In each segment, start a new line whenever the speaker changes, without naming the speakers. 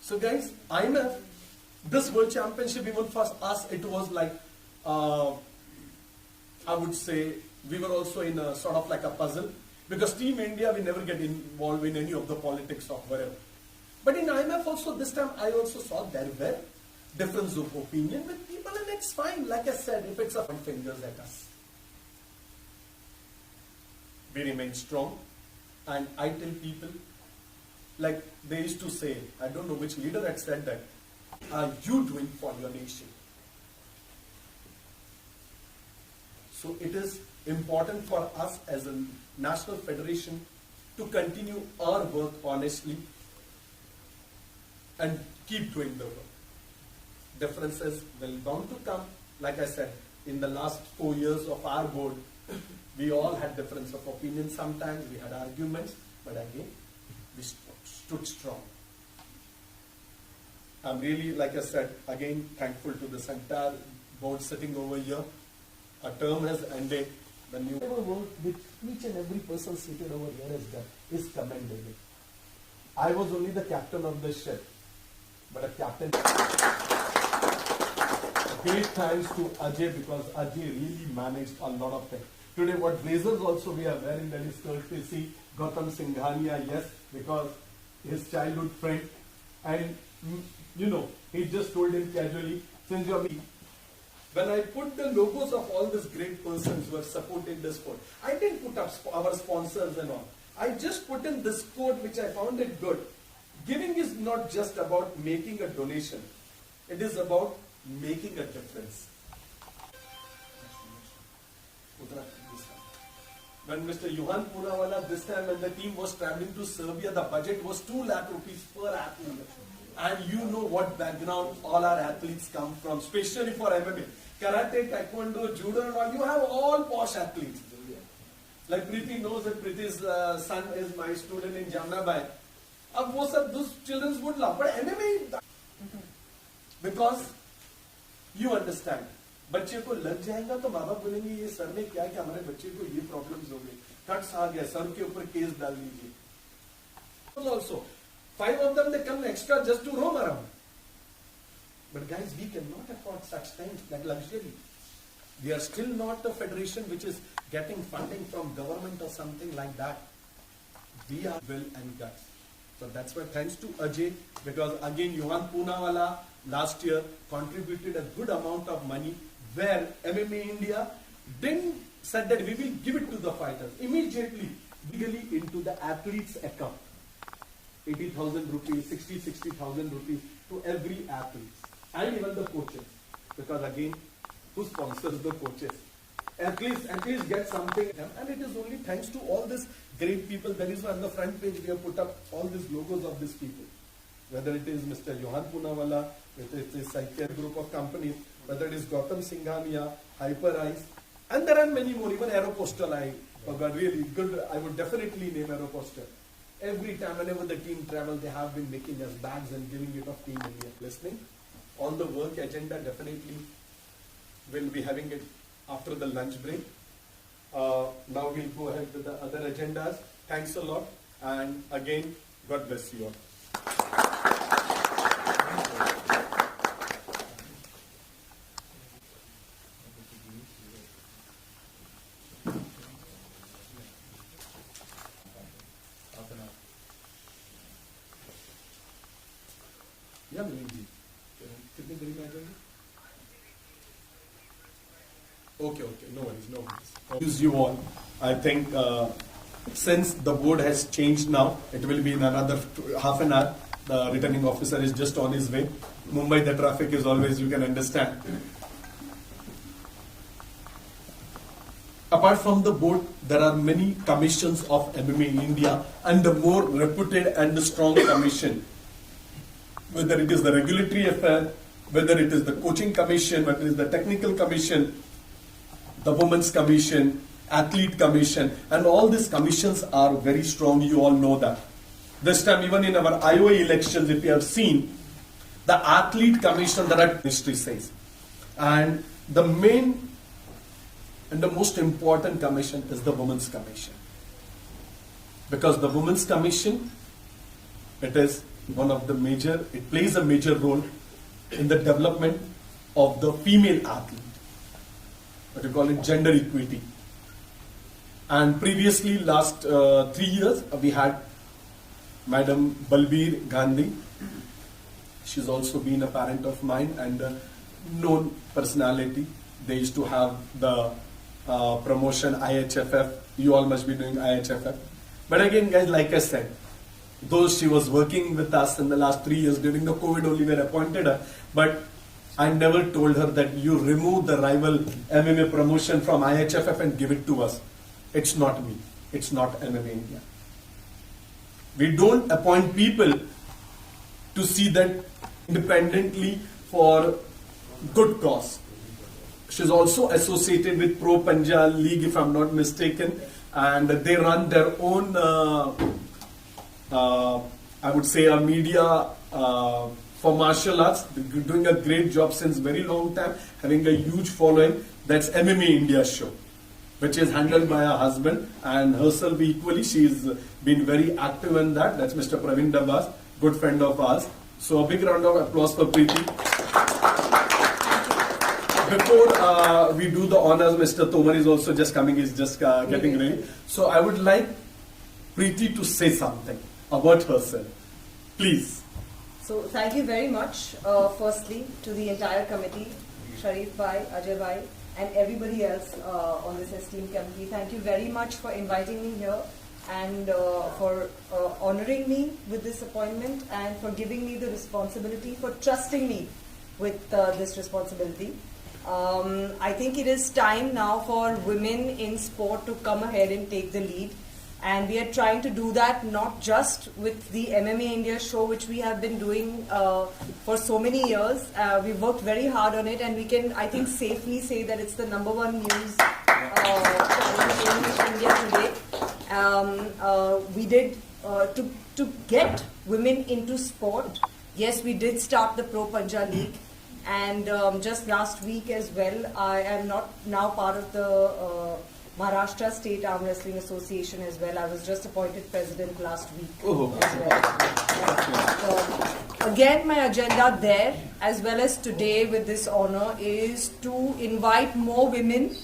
So guys, IMF, this World Championship, even for us, it was like, I would say, we were also in a sort of like a puzzle. Because Team India, we never get involved in any of the politics or whatever. But in IMF also, this time I also saw there were difference of opinion with people, and it's fine. Like I said, if it's a point fingers at us, we remain strong. And I tell people, like they used to say, I don't know which leader had said that, are you doing for your nation? So it is important for us as a national federation to continue our work honestly and keep doing the work. Differences will bound to come. Like I said, in the last 4 years of our board, we all had difference of opinion sometimes, we had arguments, but again, we stood strong. I'm really, like I said, again, thankful to this entire board sitting over here. A term has ended. The new work which each and every person seated over here has done is commendable. I was only the captain of the ship, but a captain. Great thanks to Ajay, because Ajay really managed a lot of things. Today, what blazers also we are wearing, that is courtesy Gautam Singhania, yes, because his childhood friend, and you know, he just told him casually, since you are me. When I put the logos of all these great persons who have supported this sport, I didn't put up our sponsors and all. I just put in this quote which I found it good. Giving is not just about making a donation. It is about making a difference. When Mr. Johan Poonawala, this time when the team was traveling to Serbia, the budget was 2 lakh rupees per athlete. And you know what background all our athletes come from, especially for MMA. Karate, Taekwondo, Judo and all, you have all posh athletes. Like Preeti knows that Preeti's son is my student in Jamnabai. Those children would love. But MMA, because you understand, बच्चे को लग जाएगा तो माँ बाप बोलेंगे ये sir ने क्या कि हमारे बच्चे को ये प्रॉब्लम्स हो गई, कट्स आ गया, सर के ऊपर केस डाल दीजिए. Also, 5 of them they come extra just to roam around. But guys, we cannot afford such things like luxury. We are still not a federation which is getting funding from government or something like that. We are will and guts. So that's why thanks to Ajay, because again Johan Poonawala last year contributed a good amount of money, where MMA India didn't said that we will give it to the fighters. Immediately, legally into the athlete's account. 80,000 rupees, 60,000 rupees to every athlete. And even the coaches. Because again, who sponsors the coaches? At least get something. And it is only thanks to all these great people. That is why on the front page we have put up all these logos of these people. Whether it is Mr. Johan Poonawala, whether it is ΣΑΙΚΕ group of companies, whether it is Gautam Singhania, Hyperice, and there are many more. Even Aeropostal, I forgot, really good. I would definitely name Aeropostal. Every time, whenever the team travel, they have been making us bags and giving it off Team India. Listening on the work agenda, definitely we'll be having it after the lunch break. Now we'll go ahead with the other agendas. Thanks a lot, and again, God bless you all. Yeah, Milinji. कितनी देरी में आ जाएंगे? Okay, no worries. Use you all. I think since the board has changed now, it will be in another half an hour. The returning officer is just on his way. Mumbai, the traffic is always, you can understand. Apart from the board, there are many commissions of MMA India, and the more reputed and the strong commission. Whether it is the regulatory affair, whether it is the coaching commission, whether it is the technical commission, the women's commission, athlete commission, and all these commissions are very strong, you all know that. This time, even in our IOA elections, if you have seen, the athlete commission, that our ministry says. And the main and the most important commission is the women's commission. Because the women's commission, it is it plays a major role in the development of the female athlete. What you call it, gender equity. And previously, last 3 years, we had Madam Balbir Gandhi. She's also been a parent of mine and a known personality. They used to have the promotion IHFF. You all must be doing IHFF. But again, guys, like I said, though she was working with us in the last 3 years, during the COVID only we appointed her, but I never told her that you remove the rival MMA promotion from IHFF and give it to us. It's not me. It's not MMA India. We don't appoint people to see that independently for good cause. She's also associated with Pro Punjab League, if I'm not mistaken, and they run their own, I would say, a media for martial arts. They're doing a great job since very long time, having a huge following. That's MMA India show, which is handled by her husband and herself equally. She's been very active in that. That's Mr. Praveen Dabas, good friend of ours. So a big round of applause for Preeti. Before we do the honors, Mr. Tomar is also just coming, he's just getting ready. So I would like Preeti to say something about herself. Please.
So thank you very much, firstly, to the entire committee, Sharif Bhai, Ajay Bhai, and everybody else on this esteemed committee. Thank you very much for inviting me here and for honoring me with this appointment and for giving me the responsibility, for trusting me with this responsibility. I think it is time now for women in sport to come ahead and take the lead. And we are trying to do that not just with the MMA India show, which we have been doing for so many years. We've worked very hard on it, and we can, I think, safely say that it's the #1 news channel in India today. We did, to get women into sport, yes, we did start the Pro Punjab League. And just last week as well, I am not now part of the Maharashtra State Arm Wrestling Association as well. I was just appointed president last week as well. Again, my agenda there, as well as today with this honor, is to invite more women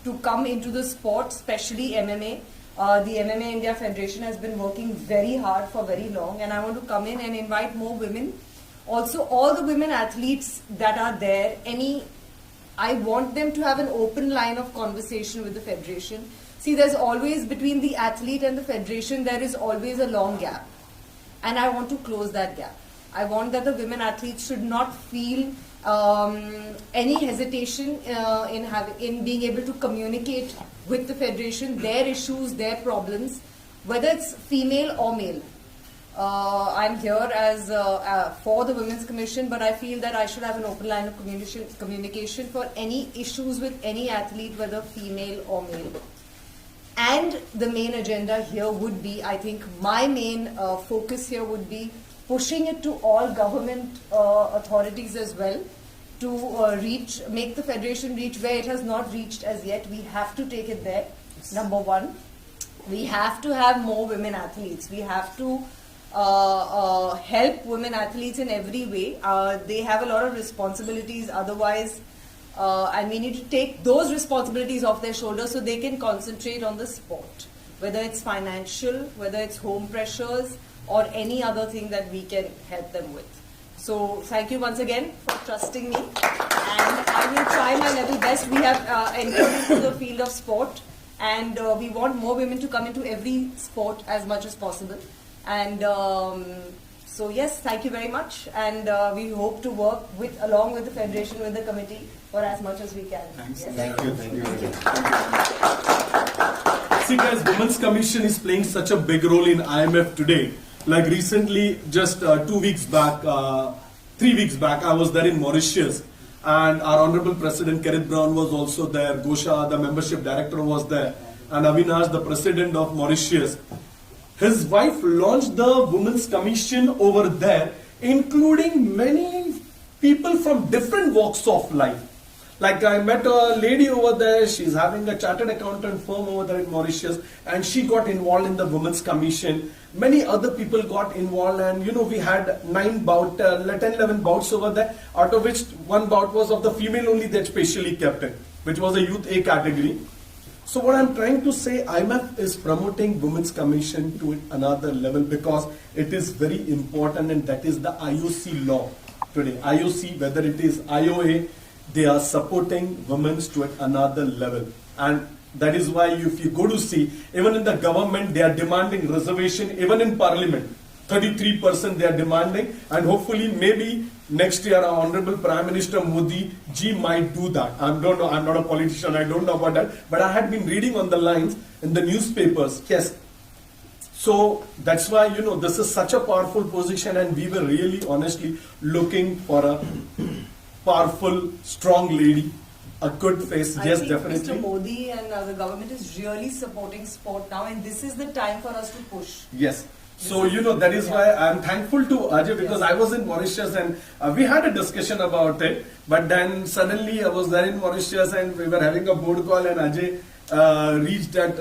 to come into the sport, especially MMA. The MMA India Federation has been working very hard for very long, and I want to come in and invite more women. Also, all the women athletes that are there, I want them to have an open line of conversation with the federation. See, there's always, between the athlete and the federation, there is always a long gap. And I want to close that gap. I want that the women athletes should not feel any hesitation in being able to communicate with the federation, their issues, their problems, whether it's female or male. I'm here as for the Women's Commission, but I feel that I should have an open line of communication for any issues with any athlete, whether female or male. And the main agenda here would be, I think my main focus here would be pushing it to all government authorities as well, to make the federation reach where it has not reached as yet. We have to take it there. #1, we have to have more women athletes. We have to help women athletes in every way. They have a lot of responsibilities otherwise, and we need to take those responsibilities off their shoulders so they can concentrate on the sport, whether it's financial, whether it's home pressures, or any other thing that we can help them with. So thank you once again for trusting me, and I will try my level best. We have entered into the field of sport, and we want more women to come into every sport as much as possible. And so yes, thank you very much, and we hope to work along with the federation, with the committee, for as much as we can.
Thanks.
Yes.
Thank you. See guys, Women's Commission is playing such a big role in IMF today. Like recently, just 2 weeks back, 3 weeks back, I was there in Mauritius, and our Honorable President Kerith Brown was also there. Gosha, the membership director, was there, and Avinash, the President of Mauritius. His wife launched the Women's Commission over there, including many people from different walks of life. Like I met a lady over there, she's having a chartered accountant firm over there in Mauritius, and she got involved in the Women's Commission. Many other people got involved, and we had 10, 11 bouts over there, out of which one bout was of the female only that specially kept it, which was a Youth A category. So what I'm trying to say, IMF is promoting Women's Commission to another level because it is very important, and that is the IOC law today. IOC, whether it is IOA, they are supporting women to another level. And that is why if you go to see, even in the government, they are demanding reservation, even in parliament, 33% they are demanding, and hopefully maybe next year our Honorable Prime Minister Modi ji might do that. I don't know, I'm not a politician, I don't know about that, but I had been reading on the lines in the newspapers, yes. So that's why, this is such a powerful position, and we were really honestly looking for a powerful, strong lady, a good face.
I
Yes,
think
definitely.
Mr. Modi and the government is really supporting sport now, and this is the time for us to push.
Yes. So, that is why I'm thankful to Ajay, because I was in Mauritius and we had a discussion about it. But then suddenly I was there in Mauritius and we were having a board call, and Ajay reached at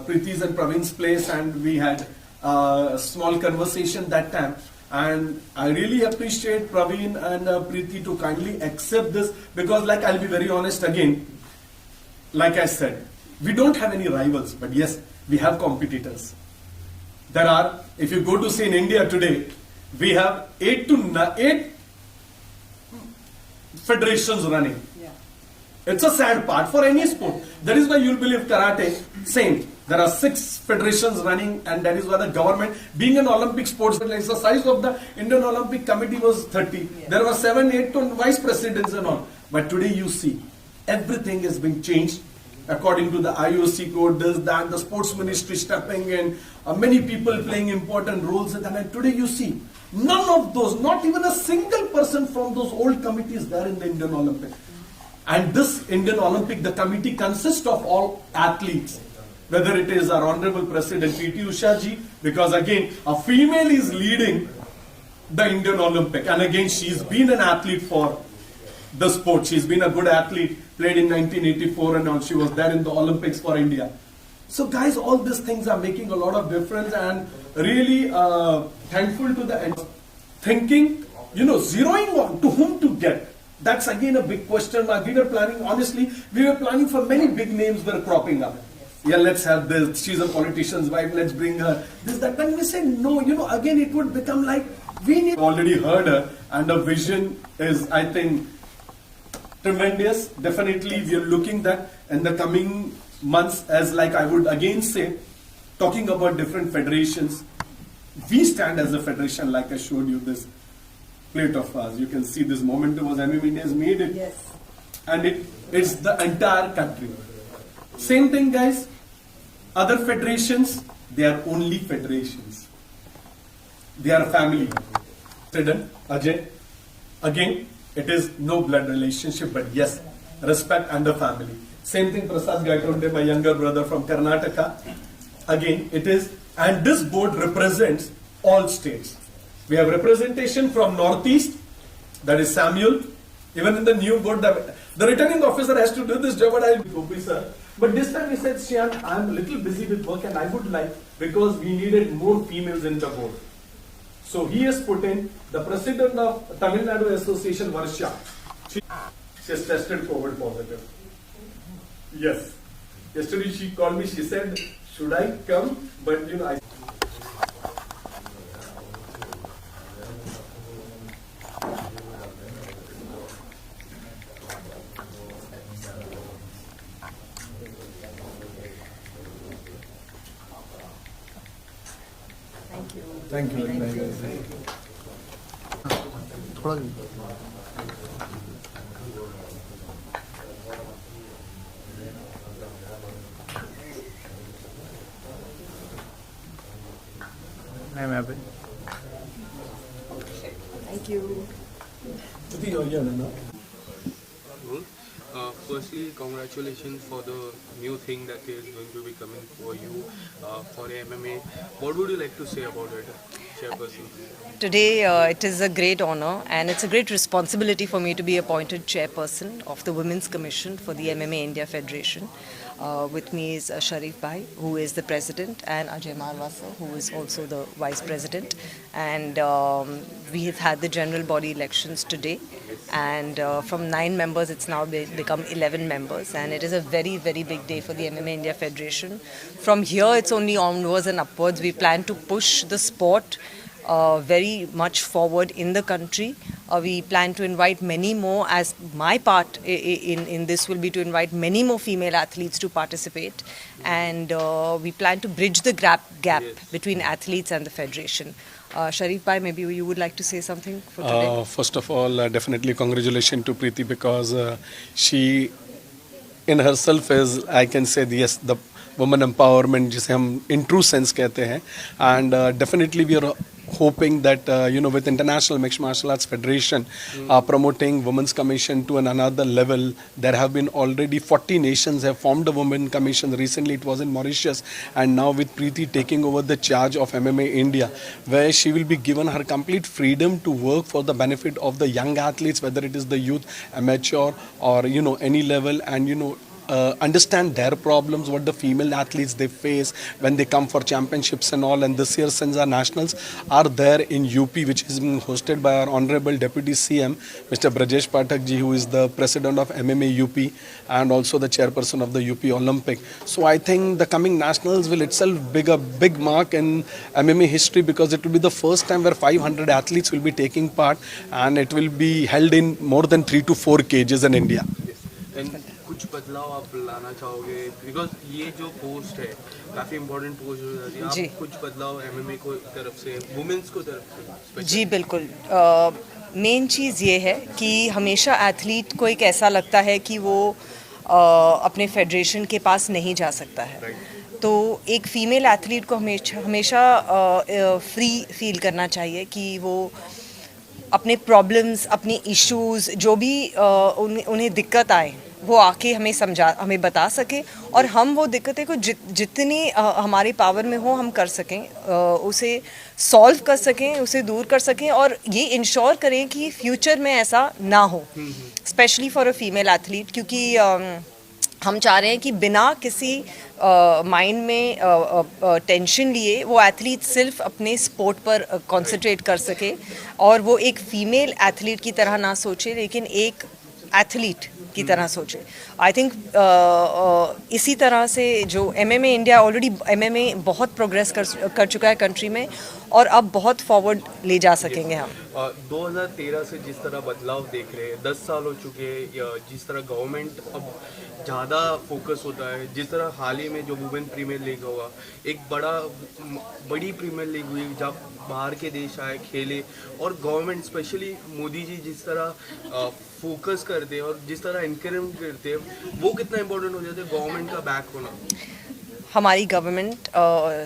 Preeti's and Praveen's place, and we had a small conversation that time. And I really appreciate Praveen and Preeti to kindly accept this, because like I'll be very honest again, like I said, we don't have any rivals, but yes, we have competitors. There are, if you go to see in India today, we have 8 federations running.
Yeah.
It's a sad part for any sport. That is why you'll believe karate, same. There are 6 federations running, and that is why the government, being an Olympic sports, like the size of the Indian Olympic Committee was 30.
Yeah.
There were 7, 8 vice presidents and all. But today you see, everything is being changed according to the IOC code, this, that, the sports ministry stepping in, many people playing important roles in that. And today you see, none of those, not even a single person from those old committees there in the Indian Olympic. And this Indian Olympic, the committee consists of all athletes, whether it is our Honorable President Preeti Usha ji, because again, a female is leading the Indian Olympic, and again, she's been an athlete for the sport. She's been a good athlete, played in 1984 and all. She was there in the Olympics for India. So guys, all these things are making a lot of difference, and really thankful to the end. Thinking, zeroing on to whom to get. That's again a big question mark. We were planning, honestly, for many big names were cropping up. Yeah, let's have this, she's a politician's wife, let's bring her. This, that. When we say no, again it would become like, we need. Already heard her, and the vision is, I think, tremendous. Definitely, we are looking that in the coming months, as like I would again say, talking about different federations, we stand as a federation, like I showed you this plate of ours. You can see this momentum was MMA India has made it.
Yes.
And it's the entire country. Same thing, guys. Other federations, they are only federations. They are a family. President Ajay, again, it is no blood relationship, but yes, respect and the family. Same thing, Prasad Gaitonde, my younger brother from Karnataka. Again, it is, and this board represents all states. We have representation from Northeast, that is Samuel. Even in the new board, the returning officer has to do this job, but I'll be officer. But this time he said, Shyam, I'm a little busy with work and I would like, because we needed more females in the board. So he has put in the president of Tamil Nadu Association, Varsha. She has tested COVID positive. Yes. Yesterday she called me, she said, should I come? But I... Thank you.
Thank you.
I'm happy.
Thank you.
Firstly, congratulations for the new thing that is going to be coming for you for MMA. What would you like to say about it? chairperson?
Today, it is a great honor and it's a great responsibility for me to be appointed chairperson of the Women's Commission for the MMA India Federation. With me is Sharif Bhai, who is the president, and Ajay Marwasa, who is also the vice president. And we have had the general body elections today. And from 9 members, it's now become 11 members. And it is a very, very big day for the MMA India Federation. From here, it's only onwards and upwards. We plan to push the sport very much forward in the country. We plan to invite many more, as my part in this will be to invite many more female athletes to participate, and we plan to bridge the gap between athletes and the federation. Sharif Bhai, maybe you would like to say something for today?
First of all, definitely congratulations to Preeti, because she in herself is, I can say, yes, the woman empowerment जिसे हम in true sense कहते हैं, and definitely we are hoping that with International Mixed Martial Arts Federation promoting Women's Commission to another level. There have been already 40 nations have formed a Women Commission. Recently it was in Mauritius, and now with Preeti taking over the charge of MMA India, where she will be given her complete freedom to work for the benefit of the young athletes, whether it is the youth, amateur, or any level, and understand their problems, what the female athletes they face when they come for championships and all. And this year, since our nationals are there in UP, which is being hosted by our Honorable Deputy CM, Mr. Brajesh Pathak ji, who is the President of MMA UP and also the Chairperson of the UP Olympic. So I think the coming nationals will itself be a big mark in MMA history, because it will be the first time where 500 athletes will be taking part, and it will be held in more than 3 to 4 cages in India.
And कुछ बदलाव आप लाना चाहोगे, because ये जो post है काफी important post हो जाती है, आप कुछ बदलाव एमएमए को तरफ से, वुमेन्स को तरफ से? जी
बिल्कुल। मेन चीज़ ये है कि हमेशा एथलीट को एक ऐसा लगता है कि वो अपने फेडरेशन के पास नहीं जा सकता है, तो एक फ़ीमेल एथलीट को हमेशा फ्री फील करना चाहिए कि वो अपने प्रॉब्लम्स, अपने इश्यूज़, जो भी उन्हें दिक्कत आए, वो आके हमें बता सके, और हम वो दिक्कतें को जितनी हमारी पावर में हो हम कर सकें, उसे सॉल्व कर सकें, उसे दूर कर सकें, और ये इंश्योर करें कि फ्यूचर में ऐसा ना हो, specially for a female athlete, क्योंकि हम चाह रहे हैं कि बिना किसी माइंड में टेंशन लिए वो एथलीट सिर्फ अपने स्पोर्ट पर कंसंट्रेट कर सके, और वो एक फीमेल एथलीट की तरह ना सोचे, लेकिन एक एथलीट की तरह सोचे। आई थिंक इसी तरह से जो MMA इंडिया, ऑलरेडी MMA बहुत प्रोग्रेस कर चुका है कंट्री में, और अब बहुत फॉरवर्ड ले जा सकेंगे हम।
2013 से जिस तरह बदलाव देख रहे हैं, 10 साल हो चुके हैं, जिस तरह गवर्नमेंट अब ज़्यादा फोकस होता है, जिस तरह हाल ही में जो वुमेन प्रीमियर लीग हुआ, एक बड़ी प्रीमियर लीग हुई जब बाहर के देश आए खेले, और गवर्नमेंट स्पेशली मोदी जी जिस तरह फोकस करते हैं और जिस तरह इनकरेज करते हैं, वो कितना इम्पोर्टेंट हो जाता है गवर्नमेंट का बैक होना?
हमारी government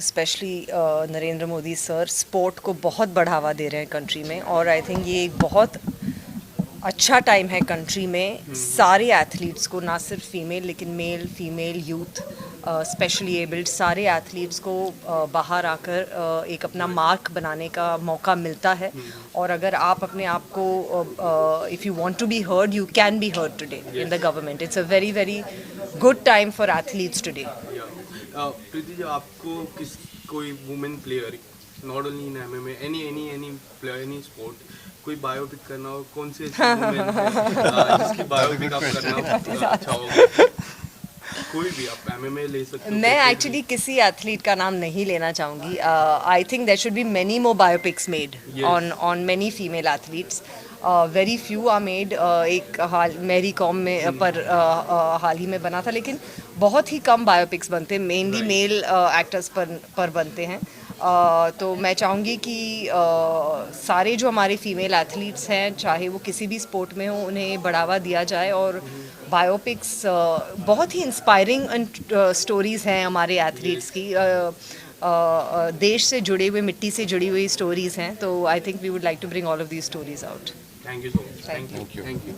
specially Narendra Modi sir sport को बहुत बढ़ावा दे रहे हैं कंट्री में, और आई थिंक ये एक बहुत अच्छा टाइम है कंट्री में सारे एथलीट्स को, ना सिर्फ फीमेल लेकिन male, female, youth, specially abled, सारे एथलीट्स को बाहर आकर एक अपना मार्क बनाने का मौका मिलता है, और अगर आप अपने आप को, if you want to be heard, you can be heard today in the government. It's a very very good time for athletes today.
Preeti ji, आपको कोई women player, not only in MMA, any player, any sport, कोई biopic करना हो, कौन से women है जिसकी biopic आप करना चाहोगे? कोई भी आप MMA ले सकते हो।
मैं एक्चुअली किसी एथलीट का नाम नहीं लेना चाहूँगी। I think there should be many more biopics made on many female athletes. Very few are made. एक मैरी कॉम में पर हाल ही में बना था, लेकिन बहुत ही कम बायोपिक्स बनते हैं, मेनली मेल एक्टर्स पर बनते हैं। तो मैं चाहूँगी कि सारे जो हमारे फीमेल एथलीट्स हैं, चाहे वो किसी भी स्पोर्ट में हो, उन्हें बढ़ावा दिया जाए, और बायोपिक्स बहुत ही इंस्पायरिंग स्टोरीज़ हैं हमारे एथलीट्स की, देश से जुड़े हुए, मिट्टी से जुड़ी हुई स्टोरीज़ हैं। तो I think we would like to bring all of these stories out.
Thank you so much.
Thank you.
Thank you.